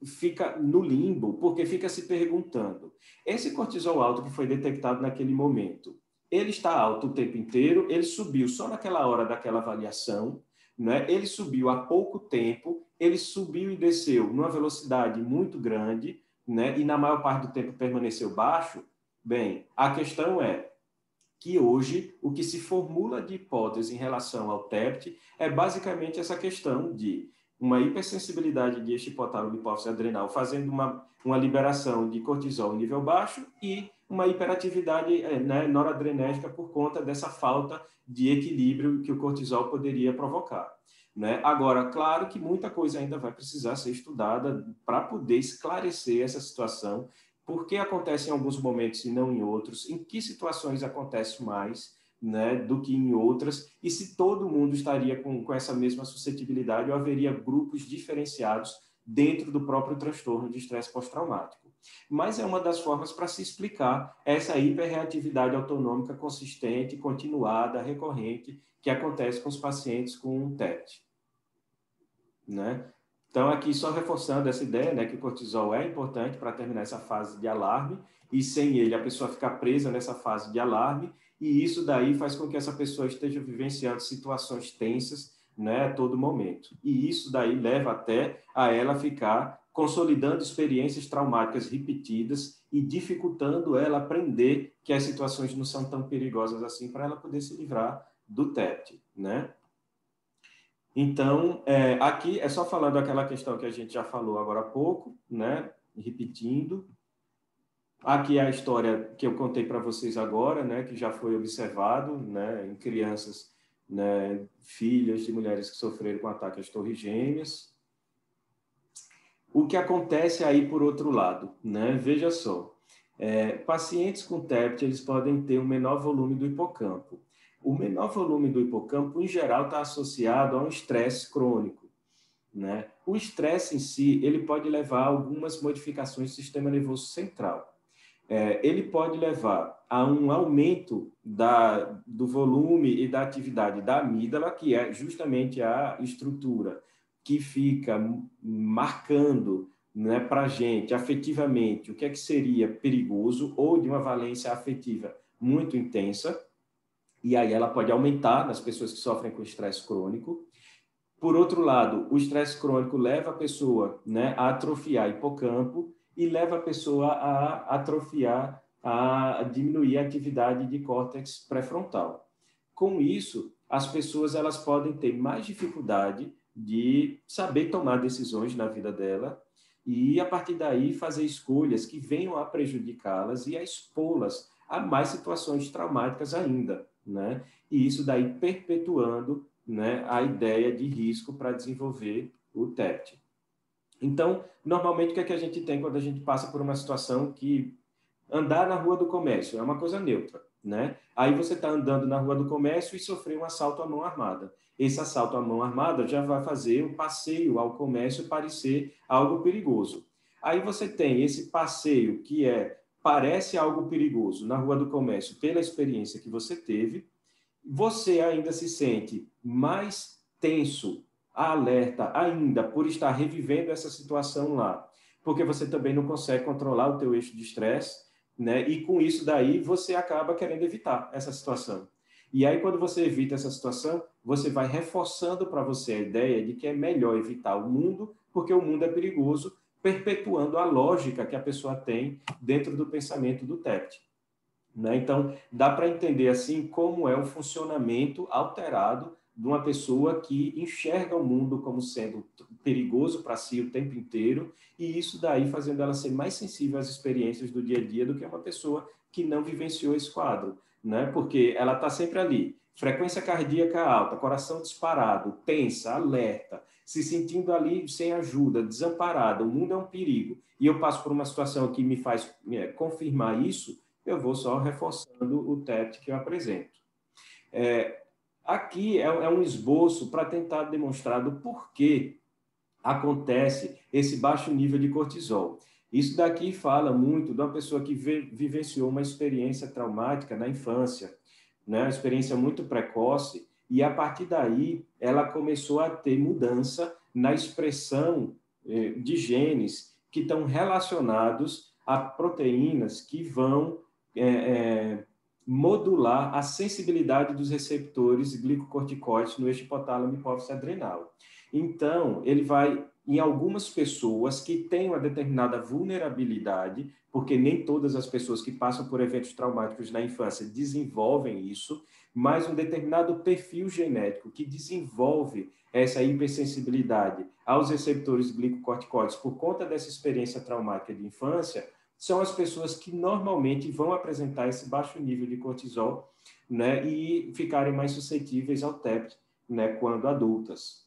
fica no limbo, porque fica se perguntando, esse cortisol alto que foi detectado naquele momento, ele está alto o tempo inteiro, ele subiu só naquela hora daquela avaliação, né? Ele subiu há pouco tempo, ele subiu e desceu numa velocidade muito grande, né? E na maior parte do tempo permaneceu baixo. Bem, a questão é que hoje o que se formula de hipótese em relação ao TEPT é basicamente essa questão de uma hipersensibilidade de eixo hipotálamo hipófise adrenal fazendo uma liberação de cortisol em nível baixo e uma hiperatividade noradrenérgica por conta dessa falta de equilíbrio que o cortisol poderia provocar, né? Agora, claro que muita coisa ainda vai precisar ser estudada para poder esclarecer essa situação, por que acontece em alguns momentos e não em outros, em que situações acontece mais, né, do que em outras, e se todo mundo estaria com essa mesma suscetibilidade ou haveria grupos diferenciados dentro do próprio transtorno de estresse pós-traumático. Mas é uma das formas para se explicar essa hiperreatividade autonômica consistente, continuada, recorrente, que acontece com os pacientes com TEPT, né? Então, aqui só reforçando essa ideia, né, que o cortisol é importante para terminar essa fase de alarme, e sem ele a pessoa fica presa nessa fase de alarme, e isso daí faz com que essa pessoa esteja vivenciando situações tensas, né, a todo momento. E isso daí leva até a ela ficar consolidando experiências traumáticas repetidas e dificultando ela aprender que as situações não são tão perigosas assim para ela poder se livrar do TEPT, né? Então, aqui é só falando aquela questão que a gente já falou agora há pouco, né? Repetindo. Aqui é a história que eu contei para vocês agora, né? Que já foi observado, né? Em crianças, né? Filhas de mulheres que sofreram com ataque às torres gêmeas. O que acontece aí por outro lado, né? Veja só. Pacientes com TEPT, eles podem ter um menor volume do hipocampo. O menor volume do hipocampo, em geral, está associado a um estresse crônico, né? O estresse em si, ele pode levar a algumas modificações do sistema nervoso central. Ele pode levar a um aumento do volume e da atividade da amígdala, que é justamente a estrutura que fica marcando, né, para a gente, afetivamente, o que é que seria perigoso ou de uma valência afetiva muito intensa, e aí ela pode aumentar nas pessoas que sofrem com estresse crônico. Por outro lado, o estresse crônico leva a pessoa, né, a atrofiar hipocampo e leva a pessoa a atrofiar, a diminuir a atividade de córtex pré-frontal. Com isso, as pessoas elas podem ter mais dificuldade de saber tomar decisões na vida dela e, a partir daí, fazer escolhas que venham a prejudicá-las e a expô-las a mais situações traumáticas ainda, né? E isso daí perpetuando, né, a ideia de risco para desenvolver o TEPT. Então, normalmente, o que é que a gente tem quando a gente passa por uma situação que andar na rua do comércio é uma coisa neutra, né? Aí você está andando na rua do comércio e sofreu um assalto à mão armada. Esse assalto à mão armada já vai fazer o passeio ao comércio parecer algo perigoso. Aí você tem esse passeio que parece algo perigoso na rua do comércio pela experiência que você teve, você ainda se sente mais tenso, alerta ainda por estar revivendo essa situação lá, porque você também não consegue controlar o teu eixo de estresse, né? E com isso daí você acaba querendo evitar essa situação. E aí quando você evita essa situação, você vai reforçando para você a ideia de que é melhor evitar o mundo, porque o mundo é perigoso, perpetuando a lógica que a pessoa tem dentro do pensamento do TEPT. Né? Então, dá para entender assim como é o funcionamento alterado de uma pessoa que enxerga o mundo como sendo perigoso para si o tempo inteiro, e isso daí fazendo ela ser mais sensível às experiências do dia a dia do que uma pessoa que não vivenciou esse quadro, né? Porque ela está sempre ali, frequência cardíaca alta, coração disparado, tensa, alerta, se sentindo ali sem ajuda, desamparada, o mundo é um perigo, e eu passo por uma situação que me faz confirmar isso, eu vou só reforçando o TEPT que eu apresento. Aqui é um esboço para tentar demonstrar do porquê acontece esse baixo nível de cortisol. Isso daqui fala muito de uma pessoa que vivenciou uma experiência traumática na infância, né? Uma experiência muito precoce, e a partir daí ela começou a ter mudança na expressão de genes que estão relacionados a proteínas que vão modular a sensibilidade dos receptores glicocorticoides no eixo hipotálamo e hipófise adrenal. Então, ele vai, em algumas pessoas que têm uma determinada vulnerabilidade, porque nem todas as pessoas que passam por eventos traumáticos na infância desenvolvem isso, mas um determinado perfil genético que desenvolve essa hipersensibilidade aos receptores glicocorticoides por conta dessa experiência traumática de infância, são as pessoas que normalmente vão apresentar esse baixo nível de cortisol, né, e ficarem mais suscetíveis ao TEPT, né, quando adultas.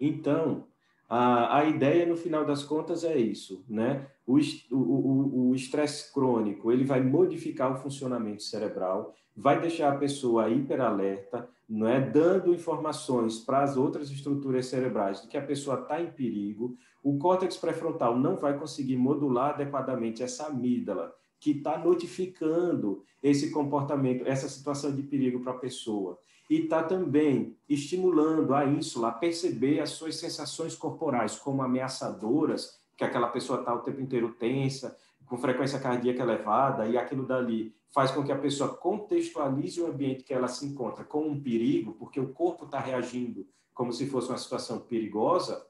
Então, a ideia, no final das contas, é isso, né? O estresse crônico, ele vai modificar o funcionamento cerebral, vai deixar a pessoa hiperalerta, não é? Dando informações para as outras estruturas cerebrais de que a pessoa está em perigo. O córtex pré-frontal não vai conseguir modular adequadamente essa amígdala, que está notificando esse comportamento, essa situação de perigo para a pessoa. E está também estimulando a ínsula a perceber as suas sensações corporais como ameaçadoras, que aquela pessoa está o tempo inteiro tensa, com frequência cardíaca elevada, e aquilo dali faz com que a pessoa contextualize o ambiente que ela se encontra como um perigo, porque o corpo está reagindo como se fosse uma situação perigosa,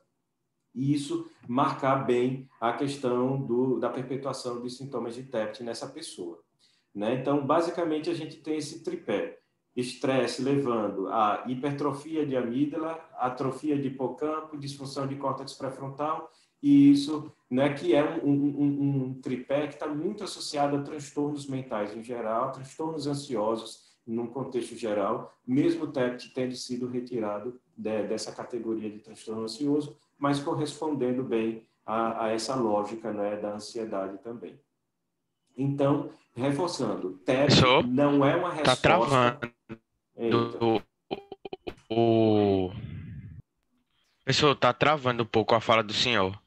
e isso marcar bem a questão da perpetuação dos sintomas de TEPT nessa pessoa, né? Então, basicamente, a gente tem esse tripé. estresse levando a hipertrofia de amígdala, atrofia de hipocampo, disfunção de córtex pré-frontal, e isso, né, que é um tripé que está muito associado a transtornos mentais em geral, transtornos ansiosos num contexto geral, mesmo o TEPT tendo sido retirado dessa categoria de transtorno ansioso, mas correspondendo bem a essa lógica, né, da ansiedade também. Então, reforçando, TEPT Professor, não é uma tá resposta... travando Eita. o... Professor, tá travando um pouco a fala do senhor.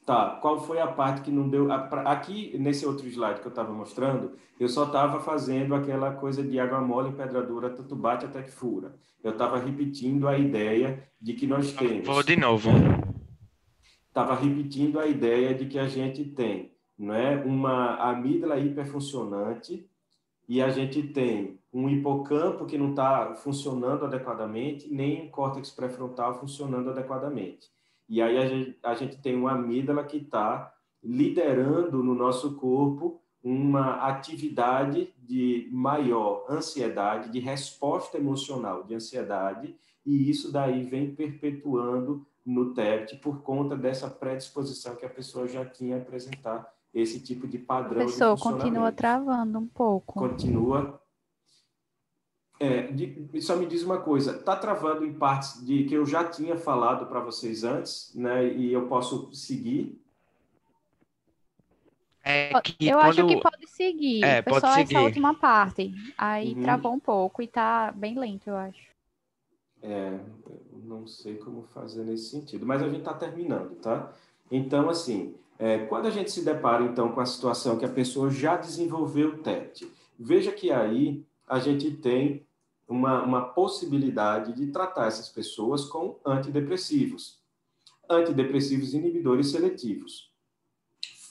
Tá, qual foi a parte que não deu... Aqui, nesse outro slide que eu estava mostrando, eu só estava fazendo aquela coisa de água mole em pedra dura, tanto bate até que fura. Eu estava repetindo a ideia de que nós temos... Vou de novo. Estava repetindo a ideia de que a gente tem, não é, uma amígdala hiperfuncionante e a gente tem um hipocampo que não está funcionando adequadamente, nem um córtex pré-frontal funcionando adequadamente. E aí a gente tem uma amígdala que está liderando no nosso corpo uma atividade de maior ansiedade, de resposta emocional de ansiedade, e isso daí vem perpetuando no TEPT por conta dessa predisposição que a pessoa já tinha a apresentar esse tipo de padrão de Professor, funcionamento. continua travando um pouco. Continua. Só me diz uma coisa, está travando em partes de que eu já tinha falado para vocês antes, né? E eu posso seguir? Eu acho que pode seguir. Foi pode só essa seguir. última parte. Aí Uhum. travou um pouco e tá bem lento, eu acho. Não sei como fazer nesse sentido, mas a gente está terminando, tá? Então, assim, quando a gente se depara, então, com a situação que a pessoa já desenvolveu o TEPT, veja que aí a gente tem uma possibilidade de tratar essas pessoas com antidepressivos inibidores seletivos,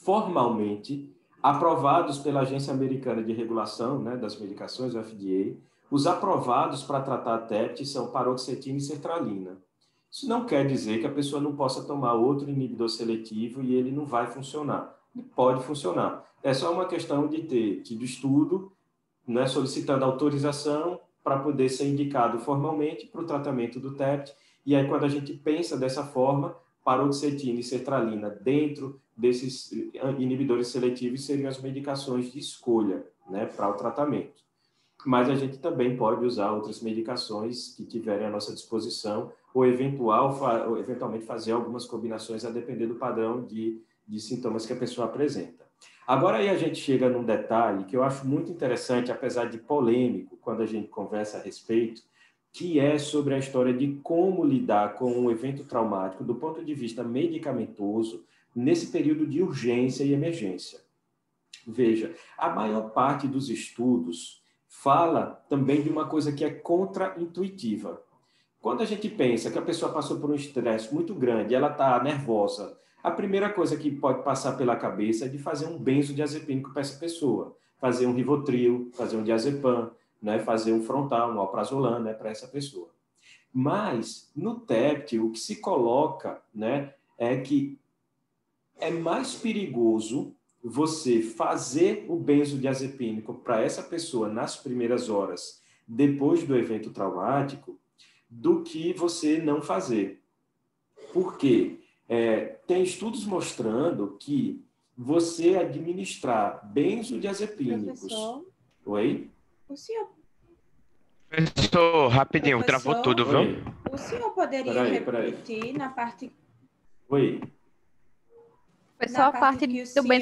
formalmente aprovados pela Agência Americana de Regulação, né, das Medicações, o FDA. Os aprovados para tratar TEPT são paroxetina e sertralina. Isso não quer dizer que a pessoa não possa tomar outro inibidor seletivo e ele não vai funcionar. Ele pode funcionar. É só uma questão de ter tido estudo, né, solicitando autorização para poder ser indicado formalmente para o tratamento do TEPT. E aí, quando a gente pensa dessa forma, paroxetina e sertralina dentro desses inibidores seletivos seriam as medicações de escolha, né, para o tratamento. Mas a gente também pode usar outras medicações que tiverem à nossa disposição ou eventualmente fazer algumas combinações a depender do padrão de sintomas que a pessoa apresenta. Agora aí a gente chega num detalhe que eu acho muito interessante, apesar de polêmico, quando a gente conversa a respeito, que é sobre a história de como lidar com um evento traumático do ponto de vista medicamentoso nesse período de urgência e emergência. Veja, a maior parte dos estudos fala também de uma coisa que é contraintuitiva. Quando a gente pensa que a pessoa passou por um estresse muito grande, ela está nervosa, a primeira coisa que pode passar pela cabeça é de fazer um benzodiazepínico para essa pessoa, fazer um Rivotril, fazer um diazepam, né, fazer um frontal, um alprazolam, né, para essa pessoa. Mas, no TEPT, o que se coloca, né, é que é mais perigoso você fazer o benzodiazepínico para essa pessoa nas primeiras horas, depois do evento traumático, do que você não fazer. Por quê? Tem estudos mostrando que você administrar benzodiazepínicos... Professor? Oi? O senhor... Professor, rapidinho, Professor? travou tudo, viu? Oi? O senhor poderia Peraí. repetir na parte... Oi? Foi Na só a parte parte que o do senhor- benzo